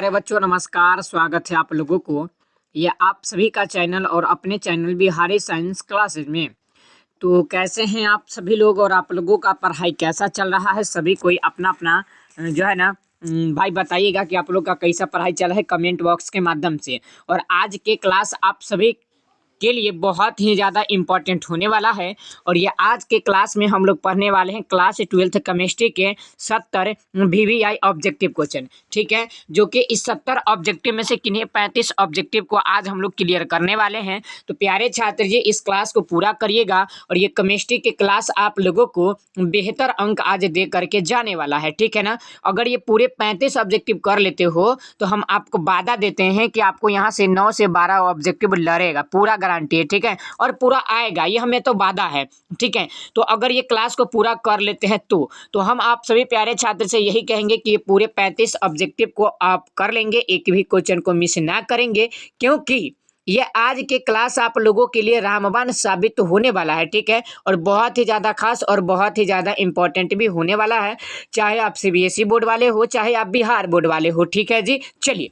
अरे बच्चों नमस्कार, स्वागत है आप लोगों को। ये आप सभी का चैनल और अपने चैनल बिहारी साइंस क्लासेज में। तो कैसे हैं आप सभी लोग और आप लोगों का पढ़ाई कैसा चल रहा है? सभी कोई अपना अपना जो है ना भाई बताइएगा कि आप लोग का कैसा पढ़ाई चल रहा है कमेंट बॉक्स के माध्यम से। और आज के क्लास आप सभी के लिए बहुत ही ज़्यादा इम्पोर्टेंट होने वाला है। और ये आज के क्लास में हम लोग पढ़ने वाले हैं क्लास 12th केमिस्ट्री के 70 VVI ऑब्जेक्टिव क्वेश्चन, ठीक है। जो कि इस 70 ऑब्जेक्टिव में से किन्हीं 35 ऑब्जेक्टिव को आज हम लोग क्लियर करने वाले हैं। तो प्यारे छात्र जी इस क्लास को पूरा करिएगा और ये केमिस्ट्री के क्लास आप लोगों को बेहतर अंक आज दे करके जाने वाला है, ठीक है ना। अगर ये पूरे 35 ऑब्जेक्टिव कर लेते हो तो हम आपको वादा देते हैं कि आपको यहाँ से 9 से 12 ऑब्जेक्टिव लड़ेगा, पूरा गारंटी है, ठीक है। और पूरा आएगा, ये हमें तो वादा है, ठीक है। तो अगर ये क्लास को पूरा कर लेते हैं तो हम आप सभी प्यारे छात्र से यही कहेंगे कि ये पूरे 35 ऑब्जेक्टिव को आप कर लेंगे, एक भी क्वेश्चन को मिस ना करेंगे, क्योंकि ये आज के क्लास आप लोगों के लिए रामबाण साबित होने वाला है, ठीक है। और बहुत ही ज़्यादा खास और बहुत ही ज़्यादा इंपॉर्टेंट भी होने वाला है, चाहे आप सीबीएसई बोर्ड वाले हो चाहे आप बिहार बोर्ड वाले हो, ठीक है जी। चलिए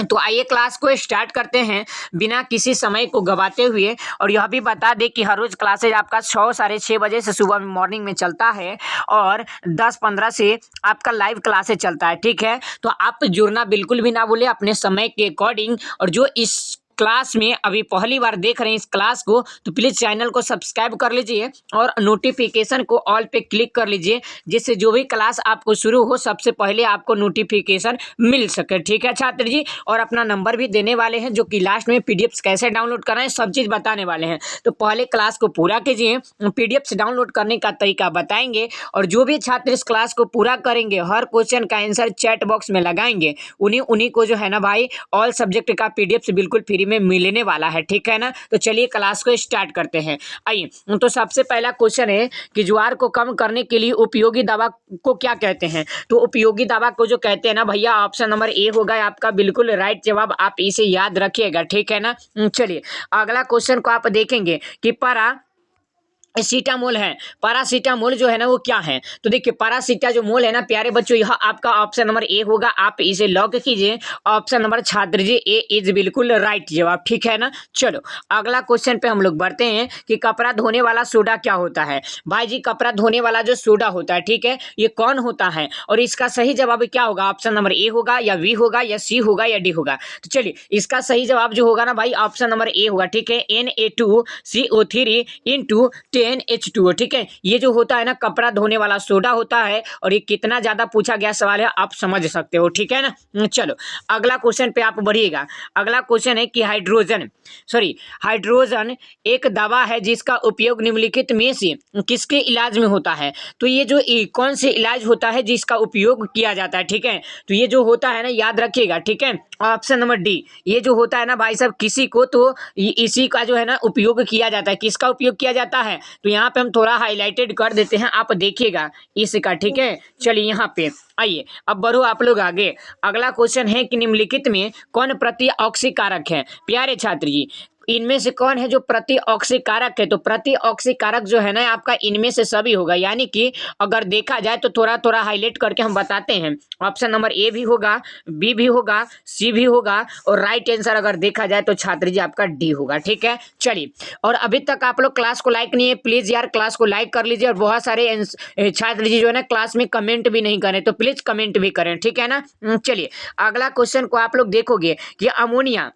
तो आइए क्लास को स्टार्ट करते हैं बिना किसी समय को गवाते हुए। और यह भी बता दें कि हर रोज क्लासेज आपका 6 साढ़े 6 बजे से सुबह मॉर्निंग में चलता है और 10-15 से आपका लाइव क्लासेज चलता है, ठीक है। तो आप जुड़ना बिल्कुल भी ना भूलें अपने समय के अकॉर्डिंग। और जो इस क्लास में अभी पहली बार देख रहे हैं इस क्लास को तो प्लीज़ चैनल को सब्सक्राइब कर लीजिए और नोटिफिकेशन को ऑल पे क्लिक कर लीजिए, जिससे जो भी क्लास आपको शुरू हो सबसे पहले आपको नोटिफिकेशन मिल सके, ठीक है छात्र जी। और अपना नंबर भी देने वाले हैं जो कि लास्ट में पीडीएफ कैसे डाउनलोड कराएं सब चीज़ बताने वाले हैं। तो पहले क्लास को पूरा कीजिए, पीडीएफ डाउनलोड करने का तरीका बताएंगे और जो भी छात्र इस क्लास को पूरा करेंगे हर क्वेश्चन का आंसर चैट बॉक्स में लगाएंगे, उन्हीं को जो है ना भाई ऑल सब्जेक्ट का पीडीएफ बिल्कुल फ्री में मिलने वाला है, ठीक है ना। तो चलिए क्लास को स्टार्ट करते हैं। आइए तो सबसे पहला क्वेश्चन है कि ज्वार को कम करने के लिए उपयोगी दवा को क्या कहते हैं? तो उपयोगी दवा को जो कहते हैं ना भैया, ऑप्शन नंबर ए होगा आपका बिल्कुल राइट जवाब, आप इसे याद रखिएगा, ठीक है ना। चलिए अगला क्वेश्चन को आप देखेंगे कि पैरासीटामोल है, पैरासीटामोल जो है ना वो क्या है? तो देखिए पैरासीटा जो मोल है ना प्यारे बच्चों, यह आपका ऑप्शन नंबर ए होगा, आप इसे लॉक कीजिए। ऑप्शन नंबर छात्र जी ए इज बिल्कुल राइट जवाब, ठीक है ना। चलो अगला क्वेश्चन पे हम लोग बढ़ते हैं कि कपड़ा धोने वाला सोडा क्या होता है? भाई जी कपड़ा धोने वाला जो सोडा होता है, ठीक है, ये कौन होता है? और इसका सही जवाब क्या होगा? ऑप्शन नंबर ए होगा या बी होगा या सी होगा या डी होगा? तो चलिए इसका सही जवाब जो होगा ना भाई ऑप्शन नंबर ए होगा, ठीक है। Na2CO3 इंटू 10H2O, ठीक है। ये जो होता है ना कपड़ा धोने वाला सोडा होता है और ये कितना ज्यादा पूछा गया सवाल है आप समझ सकते हो, ठीक है ना। चलो अगला क्वेश्चन पे आप बढ़िएगा। अगला क्वेश्चन है कि हाइड्रोजन एक दवा है जिसका उपयोग निम्नलिखित में से किसके इलाज में होता है? तो ये जो कौन से इलाज होता है जिसका उपयोग किया जाता है, ठीक है। तो ये जो होता है ना याद रखिएगा, ठीक है। ऑप्शन नंबर डी, ये जो होता है ना भाई साहब किसी को तो इसी का जो है ना उपयोग किया जाता है। किसका उपयोग किया जाता है? तो यहाँ पे हम थोड़ा हाईलाइटेड कर देते हैं, आप देखिएगा इसका, ठीक है। चलिए यहाँ पे आइए अब बढ़ो आप लोग आगे। अगला क्वेश्चन है कि निम्नलिखित में कौन प्रतिऑक्सीकारक है? प्यारे छात्र जी इनमें से कौन है जो प्रतिऑक्सीकारक है? तो प्रतिऑक्सीकारक जो है ना आपका इनमें से सभी होगा, यानी कि अगर देखा जाए तो थोड़ा थोड़ा हाईलाइट करके हम बताते हैं। ऑप्शन नंबर ए भी होगा, बी भी होगा, सी भी होगा और राइट आंसर अगर देखा जाए तो छात्र जी आपका डी होगा, ठीक है। चलिए और अभी तक आप लोग क्लास को लाइक नहीं है, प्लीज यार क्लास को लाइक कर लीजिए। और बहुत सारे छात्र जी जो है ना क्लास में कमेंट भी नहीं करें, तो प्लीज कमेंट भी करें, ठीक है ना। चलिए अगला क्वेश्चन को आप लोग देखोगे कि अमोनिया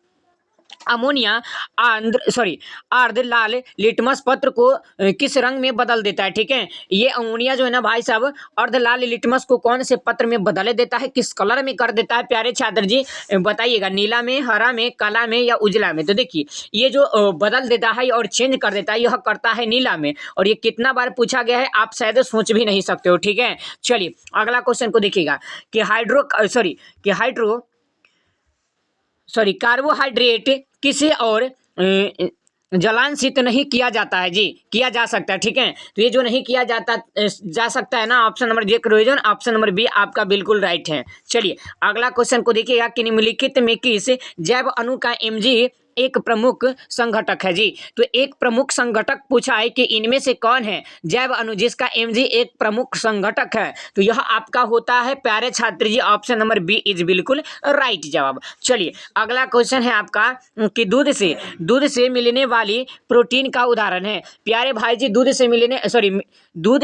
अर्ध लाल लिटमस पत्र को किस रंग में बदल देता है, ठीक है। ये अमोनिया जो है ना भाई साहब अर्ध लाल लिटमस को कौन से पत्र में बदल देता है, किस कलर में कर देता है? प्यारे छात्र जी बताइएगा, नीला में, हरा में, काला में या उजला में? तो देखिए ये जो बदल देता है और चेंज कर देता है यह करता है नीला में। और ये कितना बार पूछा गया है आप शायद सोच भी नहीं सकते हो, ठीक है। चलिए अगला क्वेश्चन को देखिएगा कि कार्बोहाइड्रेट किसे और जलांशित नहीं किया जाता है जी, किया जा सकता है, ठीक है। तो ये जो नहीं किया जा सकता है ना ऑप्शन नंबर जे क्लोरीजन, ऑप्शन नंबर बी आपका बिल्कुल राइट है। चलिए अगला क्वेश्चन को देखिएगा कि निम्नलिखित में किस जैव अणु का Mg एक प्रमुख संघटक है जी। तो एक प्रमुख संघटक पूछा है कि इनमें से कौन है जैव अणु जिसका Mg एक प्रमुख संघटक है, तो यह आपका होता है प्यारे छात्र जी ऑप्शन नंबर बी इज बिल्कुल राइट जवाब। चलिए अगला क्वेश्चन है आपका कि दूध से मिलने वाली प्रोटीन का उदाहरण है। प्यारे भाई जी दूध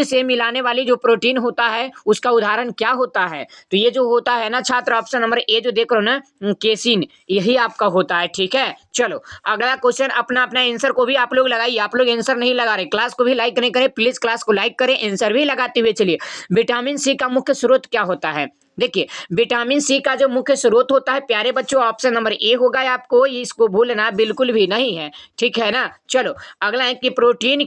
से मिलाने वाली जो प्रोटीन होता है उसका उदाहरण क्या होता है, तो ये जो होता है ना छात्र ऑप्शन नंबर ए जो देख रहे हो ना केसिन, यही आपका होता है। ठीक है, चलो अगला क्वेश्चन अपना अपना आंसर को भी आप लोग लगाइए। आप लोग आंसर नहीं लगा रहे, क्लास को भी लाइक नहीं करें प्लीज, क्लास को लाइक करें, आंसर भी लगाते हुए चलिए। विटामिन सी का मुख्य स्रोत क्या होता है? देखिए विटामिन सी का जो मुख्य स्रोत होता है प्यारे बच्चों ऑप्शन नंबर ए होगा, आपको इसको भूलना बिल्कुल भी नहीं है। ठीक है ना, चलो अगला है कि प्रोटीन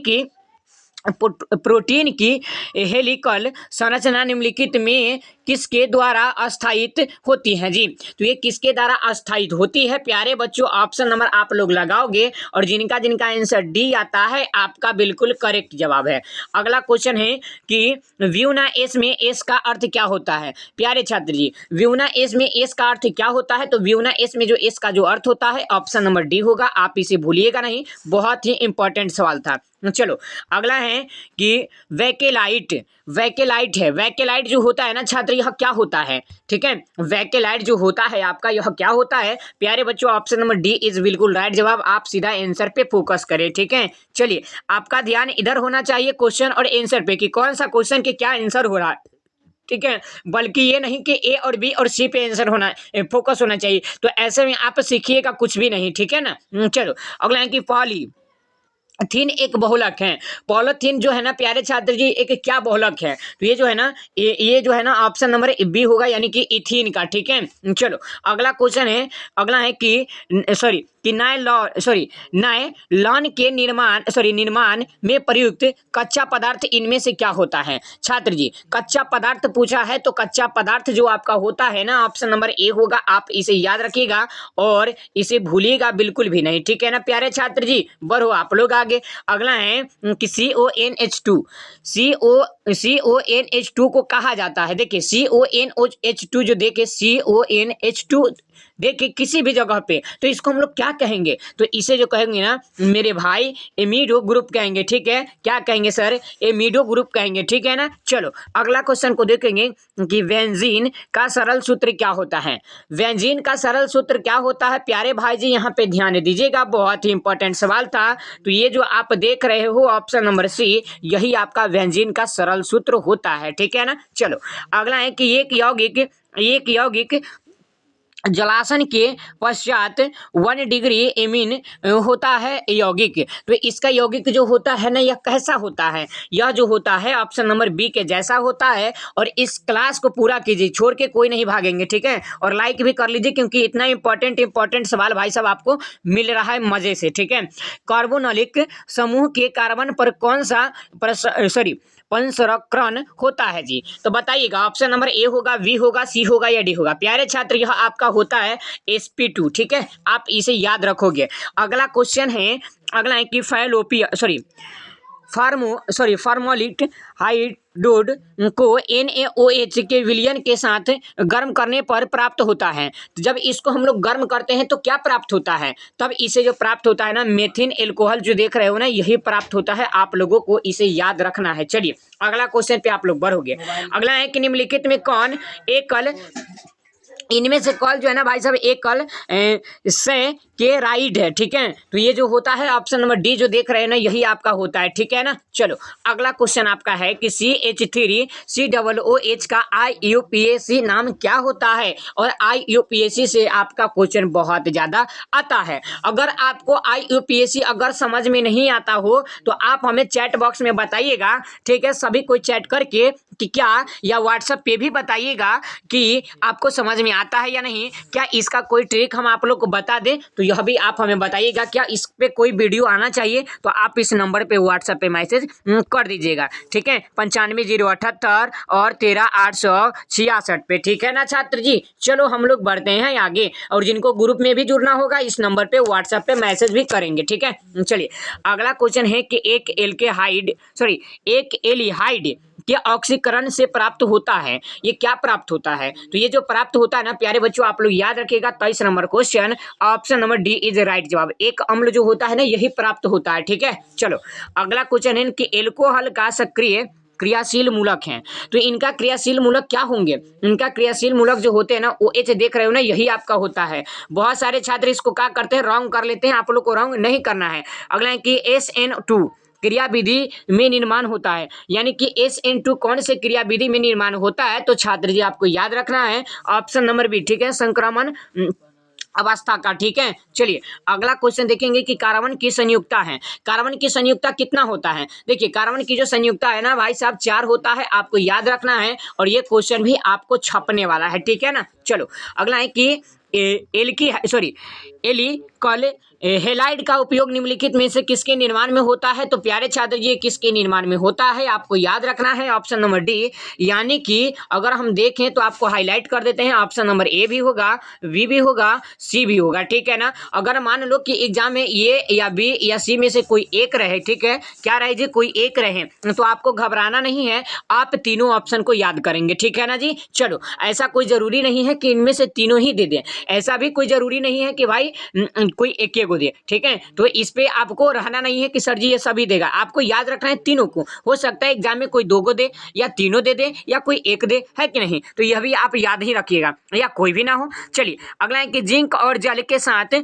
की हेलिकल संरचना निम्नलिखित में किसके द्वारा अस्थायित होती है जी? तो ये किसके द्वारा अस्थायित होती है प्यारे बच्चों ऑप्शन नंबर आप लोग लगाओगे और जिनका जिनका आंसर डी आता है आपका बिल्कुल करेक्ट जवाब है। अगला क्वेश्चन है कि व्यूना एस में एस का अर्थ क्या होता है? प्यारे छात्र जी व्यूना एस में एस का अर्थ क्या होता है? तो व्यूना एस में जो एस का जो अर्थ होता है ऑप्शन नंबर डी होगा, आप इसे भूलिएगा नहीं, बहुत ही इंपॉर्टेंट सवाल था। चलो अगला है कि वैकेलाइट जो होता है ना छात्र यह क्या होता है? ठीक है, वैकेलाइट जो होता है आपका यह क्या होता है प्यारे बच्चों ऑप्शन नंबर डी इज बिल्कुल राइट जवाब। आप सीधा आंसर पे फोकस करें। ठीक है, चलिए आपका ध्यान इधर होना चाहिए क्वेश्चन और आंसर पे कि कौन सा क्वेश्चन के क्या आंसर हो रहा है। ठीक है, बल्कि ये नहीं कि ए और बी और सी पे आंसर होना फोकस होना चाहिए, तो ऐसे में आप सीखिएगा कुछ भी नहीं। ठीक है ना, चलो अगला है कि पॉलीथीन एक बहुलक है। पॉलीथीन जो है ना प्यारे छात्र जी एक क्या बहुलक है? तो ये जो है ना ये जो है ना ऑप्शन नंबर बी होगा यानी कि इथीन का। ठीक है, चलो अगला क्वेश्चन है, अगला है कि नायलॉन के निर्माण में प्रयुक्त कच्चा पदार्थ इनमें से क्या होता है? छात्र जी कच्चा पदार्थ पूछा है तो कच्चा पदार्थ जो आपका होता है ना ऑप्शन नंबर ए होगा, आप इसे याद रखिएगा और इसे भूलिएगा बिल्कुल भी नहीं। ठीक है ना प्यारे छात्र जी, बढ़ो आप लोग आगे। अगला है कि CONH2 को कहा जाता है। देखिए CONH2 जो देखे CONH2 देखिए किसी भी जगह पे तो इसको हम लोग क्या कहेंगे? तो इसे जो कहेंगे ना मेरे भाई एमिडो ग्रुप कहेंगे। ठीक है, क्या कहेंगे सर? एमिडो ग्रुप कहेंगे। ठीक है ना, चलो अगला क्वेश्चन को देखेंगे कि बेंजीन का सरल सूत्र क्या होता है? बेंजीन का सरल सूत्र क्या होता है प्यारे भाई जी? यहाँ पे ध्यान दीजिएगा, बहुत ही इंपॉर्टेंट सवाल था। तो ये जो आप देख रहे हो ऑप्शन नंबर सी, यही आपका बेंजीन का सरल सूत्र होता है। ठीक है ना, चलो अगला है कि एक यौगिक जलासन के पश्चात 1 डिग्री एमीन होता है यौगिक, तो इसका यौगिक जो होता है ना यह कैसा होता है? यह जो होता है ऑप्शन नंबर बी के जैसा होता है। और इस क्लास को पूरा कीजिए, छोड़ के कोई नहीं भागेंगे। ठीक है, और लाइक भी कर लीजिए क्योंकि इतना इंपॉर्टेंट सवाल भाई साहब आपको मिल रहा है मजे से। ठीक है, कार्बोनोलिक समूह के कार्बन पर कौन सा पंचरकरण होता है जी? तो बताइएगा ऑप्शन नंबर ए होगा, बी होगा, सी होगा या डी होगा? प्यारे छात्र यह आपका होता है sp2। ठीक है, आप इसे याद रखोगे। अगला क्वेश्चन है, अगला है कि फॉर्मोलिक हाइड्रोड को NaOH के विलयन के साथ गर्म करने पर प्राप्त होता है। तो जब इसको हम लोग गर्म करते हैं तो क्या प्राप्त होता है? तब इसे जो प्राप्त होता है ना मेथिन एल्कोहल जो देख रहे हो ना यही प्राप्त होता है। आप लोगों को इसे याद रखना है। चलिए अगला क्वेश्चन पे आप लोग बढ़ोगे। अगला है कि निम्नलिखित में कौन एकल इनमें से कॉल जो है ना भाई साहब एकल से के राइड है? ठीक है, तो ये जो होता है ऑप्शन नंबर डी जो देख रहे हैं ना यही आपका होता है। ठीक है ना, चलो अगला क्वेश्चन आपका है कि CH3COOH का IUPAC नाम क्या होता है? और IUPAC से आपका क्वेश्चन बहुत ज्यादा आता है। अगर आपको IUPAC अगर समझ में नहीं आता हो तो आप हमें चैट बॉक्स में बताइएगा। ठीक है, सभी कोई चैट करके कि क्या, या व्हाट्सएप पे भी बताइएगा कि आपको समझ में आता है या नहीं। क्या इसका कोई ट्रिक हम आप लोग को बता दें तो यह भी आप हमें बताइएगा। क्या इस पे कोई वीडियो आना चाहिए तो आप इस नंबर पे व्हाट्सएप पे मैसेज कर दीजिएगा। ठीक है, 9508 और 13866 पे। ठीक है ना छात्र जी, चलो हम लोग बढ़ते हैं आगे और जिनको ग्रुप में भी जुड़ना होगा इस नंबर पे व्हाट्सएप पे मैसेज भी करेंगे। ठीक है, चलिए अगला क्वेश्चन है कि एक एल्डिहाइड कि ऑक्सीकरण से प्राप्त होता है। ये क्या प्राप्त होता है? तो ये जो प्राप्त होता है ना प्यारे बच्चों, आप लोग याद रखिएगा 23 number question, option number D is right जवाब। एक अम्ल जो होता है ना यही प्राप्त होता है। ठीक है, चलो अगला क्वेश्चन है कि एल्कोहल का सक्रिय क्रियाशील मूलक हैं, तो इनका क्रियाशील मूलक क्या होंगे? इनका क्रियाशील मूलक जो होते हैं ना OH देख रहे हो ना, यही आपका होता है। बहुत सारे छात्र इसको क्या करते हैं, रॉन्ग कर लेते हैं। आप लोग को रॉन्ग नहीं करना है। अगला है कि SN2 क्रिया विधि में निर्माण होता है, यानी कि SN2 कौन से क्रिया विधि में निर्माण होता है? तो छात्र जी आपको याद रखना है ऑप्शन नंबर बी। ठीक है, संक्रमण अवस्था का। ठीक है, चलिए अगला क्वेश्चन देखेंगे कि कार्बन की संयुक्ता है। कार्बन की संयुक्ता कितना होता है? देखिए कार्बन की जो संयुक्ता है ना भाई साहब 4 होता है, आपको याद रखना है, और ये क्वेश्चन भी आपको छपने वाला है। ठीक है ना, चलो अगला है कि एलिकल हेलाइड का उपयोग निम्नलिखित में से किसके निर्माण में होता है? तो प्यारे छात्र जी किसके निर्माण में होता है आपको याद रखना है ऑप्शन नंबर डी, यानी कि अगर हम देखें तो आपको हाईलाइट कर देते हैं, ऑप्शन नंबर ए भी होगा, बी भी होगा, सी भी होगा। ठीक है ना, अगर मान लो कि एग्जाम में ए या बी या सी में से कोई एक रहे, ठीक है, क्या रहे जी, कोई एक रहे, तो आपको घबराना नहीं है, आप तीनों ऑप्शन को याद करेंगे। ठीक है ना जी, चलो ऐसा कोई जरूरी नहीं है कि इनमें से तीनों ही दे दें, ऐसा भी कोई जरूरी नहीं है कि भाई कोई एक को दे। ठीक है, तो इस पे आपको रहना नहीं है कि सर जी ये सभी देगा, आपको याद रखना है तीनों को। हो सकता है एग्जाम में कोई 2 को दे या तीनों दे दे या कोई एक दे, है कि नहीं, तो यह भी आप याद ही रखिएगा, या कोई भी ना हो। चलिए अगला है कि जिंक और जल के साथ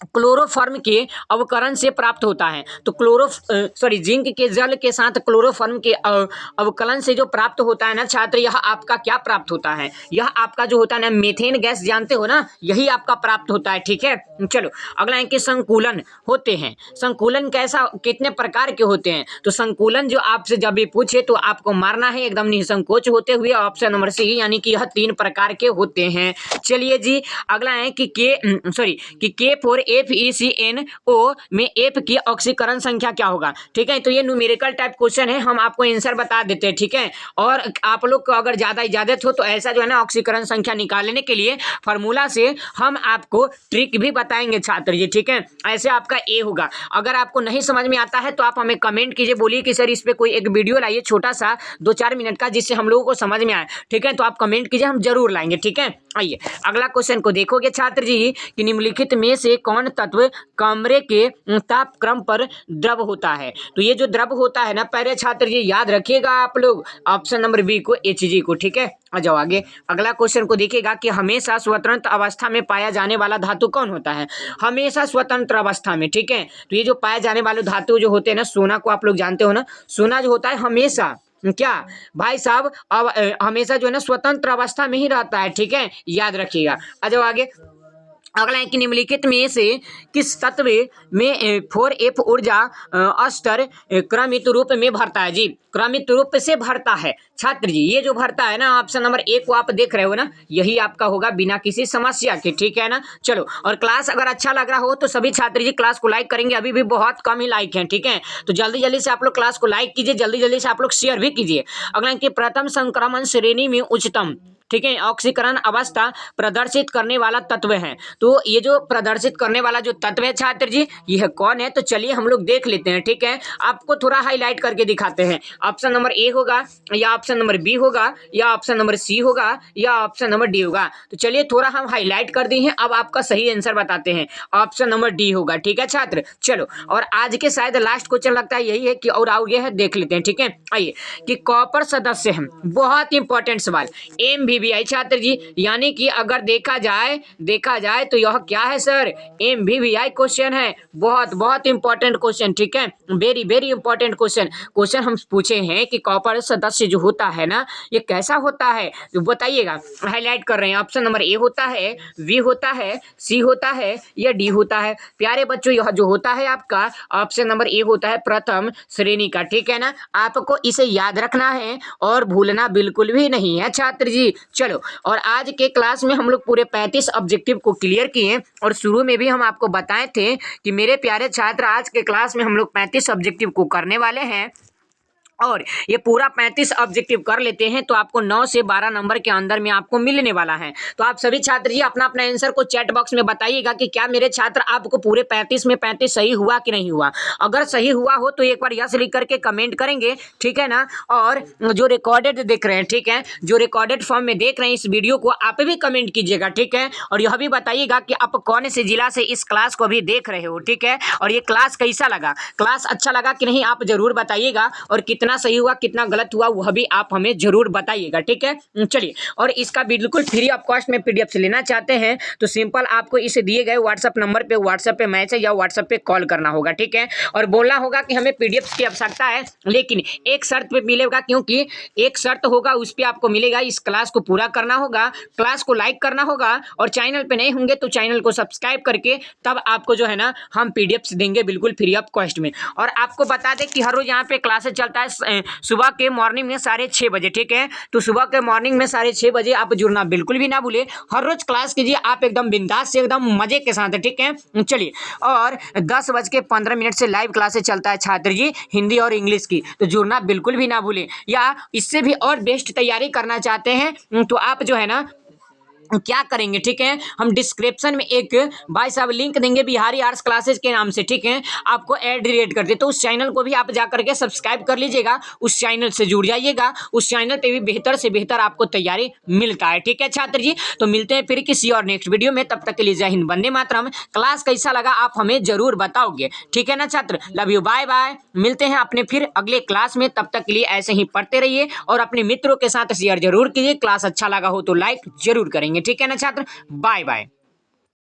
क्लोरोफॉर्म के अवकरण से प्राप्त होता है। तो जिंक के जल के साथ क्लोरोफॉर्म के अवकलन से जो प्राप्त होता है ना छात्र, यह आपका क्या प्राप्त होता है? यह आपका जो होता है ना मीथेन गैस, जानते हो ना, यही आपका प्राप्त होता है। ठीक है, चलो अगला है कि संकुलन होते हैं। संकुलन कैसा, कितने प्रकार के होते हैं? तो संकुलन जो आपसे जब भी पूछे तो आपको मारना है एकदम निसंकोच होते हुए ऑप्शन नंबर सी, यानी कि यह 3 प्रकार के होते हैं। चलिए जी अगला है कि के फॉर FeCnO में F की ऑक्सीकरण संख्या क्या होगा? ठीक है, तो ये न्यूमेरिकल टाइप क्वेश्चन है, हम आपको आंसर बता देते हैं। ठीक है, और आप लोग को अगर ज्यादा इजाजत हो तो ऐसा जो है ना ऑक्सीकरण संख्या निकालने के लिए फार्मूला से हम आपको ट्रिक भी बताएंगे छात्र जी। ठीक है, ऐसे आपका ए होगा। अगर आपको नहीं समझ में आता है तो आप हमें कमेंट कीजिए, बोलिए कि सर इस पे कोई एक वीडियो लाइए छोटा सा 2-4 मिनट का, जिससे हम लोगों को समझ में आए। ठीक है, तो आप कमेंट कीजिए, हम जरूर लाएंगे। ठीक है, आइए अगला क्वेश्चन को देखोगे छात्र जी कि निम्नलिखित में से कौन तत्व कमरे के तापक्रम पर द्रव होता है? तो ये जो द्रव होता है ना पहले छात्र जी याद रखिएगा आप लोग ऑप्शन नंबर बी को, Hg को। ठीक है, आ जाओ आगे अगला क्वेश्चन को देखिएगा कि हमेशा स्वतंत्र अवस्था में पाया जाने वाला धातु कौन होता है? हमेशा स्वतंत्र अवस्था में। ठीक है, तो ये जो पाए जाने वाले धातु जो होते हैं ना, सोना को आप लोग जानते हो ना, सोना जो होता है हमेशा क्या भाई साहब अब हमेशा जो है ना स्वतंत्र अवस्था में ही रहता है। ठीक है, याद रखिएगा। आ जाओ आगे अगला है कि निम्नलिखित में से किस तत्व में 4F ऊर्जा स्तर क्रमित रूप में भरता है? जी क्रमित रूप से भरता है छात्र जी, ये जो भरता है ना ऑप्शन नंबर ए को आप देख रहे हो ना, यही आपका होगा बिना किसी समस्या के। ठीक है ना, चलो और क्लास अगर अच्छा लग रहा हो तो सभी छात्र जी क्लास को लाइक करेंगे, अभी भी बहुत कम ही लाइक हैं। ठीक है, तो जल्दी जल्दी से आप लोग क्लास को लाइक कीजिए, जल्दी जल्दी से आप लोग शेयर भी कीजिए। अगला कि प्रथम संक्रमण श्रेणी में उच्चतम, ठीक है, ऑक्सीकरण अवस्था प्रदर्शित करने वाला तत्व है। तो ये जो प्रदर्शित करने वाला जो तत्व है छात्र जी यह कौन है? तो चलिए हम लोग देख लेते हैं। ठीक है, आपको थोड़ा हाईलाइट करके दिखाते हैं, ऑप्शन नंबर ए होगा या ऑप्शन नंबर बी होगा या ऑप्शन नंबर सी होगा या ऑप्शन नंबर डी होगा। तो चलिए थोड़ा हम हाईलाइट कर दिए हैं, अब आपका सही आंसर बताते हैं, ऑप्शन नंबर डी होगा। ठीक है छात्र, चलो और आज के शायद लास्ट क्वेश्चन लगता है यही है कि और आगे है, देख लेते हैं। ठीक है, आइए कि कॉपर सदस्य है, बहुत इंपॉर्टेंट सवाल MVVI छात्र जी, यानी कि अगर देखा जाए तो यह क्या है सर? MVVI क्वेश्चन है, बहुत बहुत इंपॉर्टेंट क्वेश्चन। ठीक है, वेरी वेरी इंपॉर्टेंट क्वेश्चन हम पूछे हैं कि कॉपर सदस्य जो होता है ना ये कैसा होता है, तो बताइएगा। हाईलाइट कर रहे हैं, ऑप्शन नंबर ए होता है, बी होता है, सी होता है या डी होता है? प्यारे बच्चों यह जो होता है आपका ऑप्शन नंबर ए होता है, प्रथम श्रेणी का। ठीक है ना, आपको इसे याद रखना है और भूलना बिल्कुल भी नहीं है छात्र जी। चलो और आज के क्लास में हम लोग पूरे 35 ऑब्जेक्टिव को क्लियर किए, और शुरू में भी हम आपको बताए थे कि मेरे प्यारे छात्र आज के क्लास में हम लोग 35 ऑब्जेक्टिव को करने वाले हैं। और ये पूरा 35 ऑब्जेक्टिव कर लेते हैं तो आपको 9 से 12 नंबर के अंदर में आपको मिलने वाला है। तो आप सभी छात्र जी अपना अपना आंसर को चैट बॉक्स में बताइएगा कि क्या मेरे छात्र आपको पूरे 35 में 35 सही हुआ कि नहीं हुआ। अगर सही हुआ हो तो एक बार यस लिख करके कमेंट करेंगे, ठीक है ना। और जो रिकॉर्डेड देख रहे हैं, ठीक है, जो रिकॉर्डेड फॉर्म में देख रहे हैं इस वीडियो को, आप भी कमेंट कीजिएगा, ठीक है। और यह भी बताइएगा कि आप कौन से जिला से इस क्लास को भी देख रहे हो, ठीक है। और ये क्लास कैसा लगा, क्लास अच्छा लगा कि नहीं, आप जरूर बताइएगा। और कितना सही हुआ कितना गलत हुआ वह भी आप हमें जरूर बताइएगा, ठीक है। चलिए, और इसका बिल्कुल फ्री ऑफ कॉस्ट में पीडीएफ से लेना चाहते हैं तो सिंपल आपको इसे दिए गए व्हाट्सएप नंबर पे व्हाट्सएप पे मैसेज या व्हाट्सएप पे कॉल करना होगा, ठीक है। और बोलना होगा कि हमें पीडीएफ की आवश्यकता है, लेकिन एक शर्त पे मिलेगा, क्योंकि एक शर्त होगा उस पर आपको मिलेगा। इस क्लास को पूरा करना होगा, क्लास को लाइक करना होगा, और चैनल पे नहीं होंगे तो चैनल को सब्सक्राइब करके तब आपको जो है ना हम पीडीएफ देंगे बिल्कुल फ्री ऑफ कॉस्ट में। और आपको बता दें कि हर रोज यहाँ पे क्लासेस चलता है सुबह के मॉर्निंग में 6:30 बजे, ठीक है। तो सुबह के मॉर्निंग में 6:30 बजे आप जुड़ना बिल्कुल भी ना भूले। हर रोज क्लास कीजिए आप एकदम बिंदास से, एकदम मजे के साथ, ठीक है। चलिए, और 10:15 से लाइव क्लासेस चलता है छात्र जी हिंदी और इंग्लिश की, तो जुड़ना बिल्कुल भी ना भूले। या इससे भी और बेस्ट तैयारी करना चाहते हैं तो आप जो है ना क्या करेंगे, ठीक है, हम डिस्क्रिप्शन में एक भाई साहब लिंक देंगे बिहारी आर्ट्स क्लासेस के नाम से, ठीक है। आपको ऐड रिलेट करते तो उस चैनल को भी आप जा करके सब्सक्राइब कर लीजिएगा, उस चैनल से जुड़ जाइएगा। उस चैनल पे भी बेहतर से बेहतर आपको तैयारी मिलता है, ठीक है छात्र जी। तो मिलते हैं फिर किसी और नेक्स्ट वीडियो में, तब तक के लिए जय हिंद, वंदे मातरम। क्लास कैसा लगा आप हमें जरूर बताओगे, ठीक है ना छात्र। Love you, bye bye. मिलते हैं अपने फिर अगले क्लास में, तब तक के लिए ऐसे ही पढ़ते रहिए और अपने मित्रों के साथ शेयर जरूर कीजिए। क्लास अच्छा लगा हो तो लाइक जरूर करेंगे, ठीक है ना छात्र। Bye bye.